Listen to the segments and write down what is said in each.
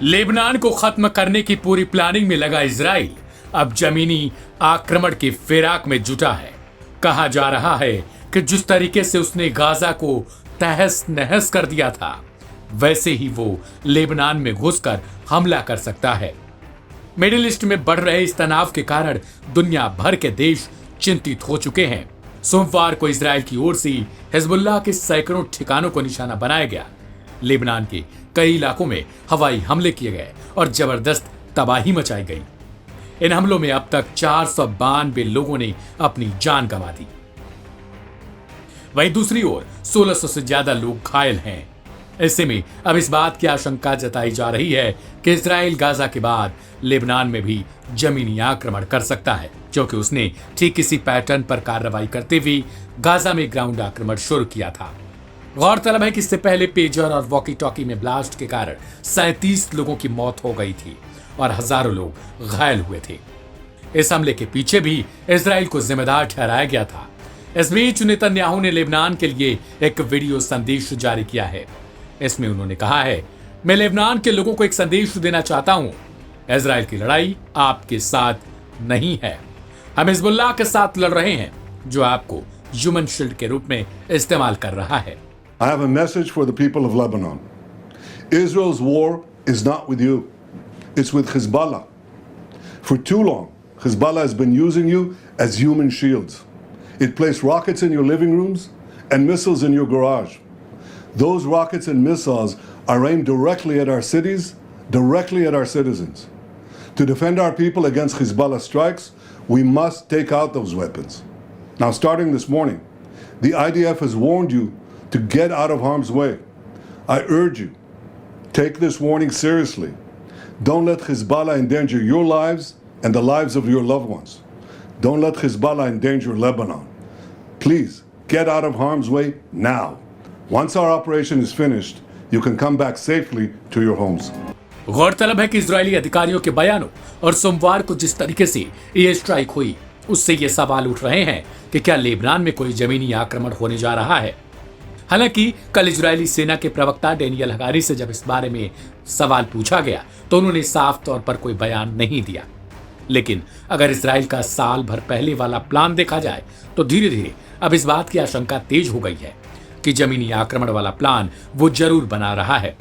Lebanon को खत्म करने की पूरी प्लानिंग में लगा इजराइल अब जमीनी आक्रमण की फिराक में जुटा है। कहा जा रहा है कि जिस तरीके से उसने गाजा को तहस नहस कर दिया था, वैसे ही वो लेबनान में घुसकर हमला कर सकता है। मिडिल ईस्ट में बढ़ रहे इस तनाव के कारण दुनिया भर के देश चिंतित हो चुके हैं। सोमवार को इजराइल की ओर से हिजबुल्लाह के सैकड़ों ठिकानों को निशाना बनाया गया। लेबनान के कई इलाकों में हवाई हमले किए गए और जबरदस्त तबाही मचाई गई। इन हमलों में अब तक 492 लोगों ने अपनी जान गंवा दी। वहीं दूसरी ओर 1600 से ज्यादा घायल हैं। ऐसे में अब इस बात की आशंका जताई जा रही है कि इजराइल गाजा के बाद लेबनान में भी जमीनी आक्रमण कर सकता है, क्योंकि उसने ठीक इसी पैटर्न पर कार्रवाई करते हुए गाजा में ग्राउंड आक्रमण शुरू किया था। गौरतलब है कि इससे पहले पेजर और वॉकी टॉकी में ब्लास्ट के कारण 37 लोगों की मौत हो गई थी और हजारों लोग घायल हुए थे। इस हमले के पीछे भी इजराइल को जिम्मेदार ठहराया गया था। इस बीच नेतन्याहू ने लेबनान के लिए एक वीडियो संदेश जारी किया है। इसमें उन्होंने कहा है, मैं लेबनान के लोगों को एक संदेश देना चाहता हूं। इजराइल की लड़ाई आपके साथ नहीं है। हम हिजबुल्लाह के साथ लड़ रहे हैं, जो आपको ह्यूमन शील्ड के रूप में इस्तेमाल कर रहा है। I have a message for the people of Lebanon. Israel's war is not with you. It's with Hezbollah. For too long, Hezbollah has been using you as human shields. It placed rockets in your living rooms and missiles in your garage. Those rockets and missiles are aimed directly at our cities, directly at our citizens. To defend our people against Hezbollah strikes, we must take out those weapons. Now, starting this morning, the IDF has warned you to get out of harm's way. I urge you, take this warning seriously. Don't let Hezbollah endanger your lives and the lives of your loved ones. Don't let Hezbollah endanger Lebanon. Please, get out of harm's way now. Once our operation is finished, you can come back safely to your homes. गौरतलब है कि Israeli अधिकारियों के बयानों और सोमवार को जिस तरीके से ये स्ट्राइक हुई, उससे ये सवाल उठ रहे हैं कि क्या लेबनान में कोई जमीनी आक्रमण होने जा रहा है। हालांकि कल इजरायली सेना के प्रवक्ता डेनियल हगारी से जब इस बारे में सवाल पूछा गया तो उन्होंने साफ तौर पर कोई बयान नहीं दिया। लेकिन अगर इजराइल का साल भर पहले वाला प्लान देखा जाए तो धीरे धीरे अब इस बात की आशंका तेज हो गई है कि जमीनी आक्रमण वाला प्लान वो जरूर बना रहा है।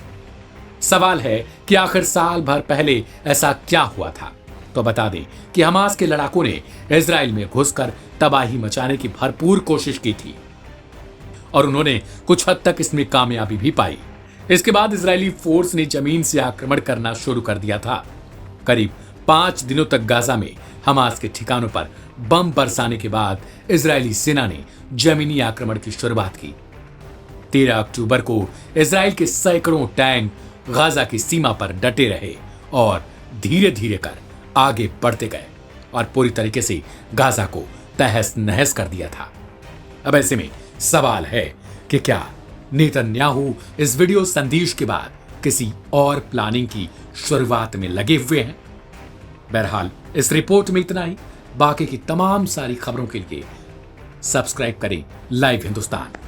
सवाल है कि आखिर साल भर पहले ऐसा क्या हुआ था। तो बता दें कि हमास के लड़ाकों ने इजराइल में घुसकर तबाही मचाने की भरपूर कोशिश की थी और उन्होंने कुछ हद तक इसमें कामयाबी भी पाई। इसके बाद इजरायली फोर्स ने जमीन से आक्रमण करना शुरू कर दिया था। करीब 5 दिनों तक गाजा में हमास के ठिकानों पर बम बरसाने के बाद इजरायली सेना ने जमीनी आक्रमण की शुरुआत की। 13 अक्टूबर को इजराइल के सैकड़ों टैंक गाजा की सीमा पर डटे रहे और धीरे धीरे कर आगे बढ़ते गए और पूरी तरीके से गाजा को तहस नहस कर दिया था। अब ऐसे में सवाल है कि क्या नेतन्याहू इस वीडियो संदेश के बाद किसी और प्लानिंग की शुरुआत में लगे हुए हैं। बहरहाल इस रिपोर्ट में इतना ही। बाकी की तमाम सारी खबरों के लिए सब्सक्राइब करें लाइव हिंदुस्तान।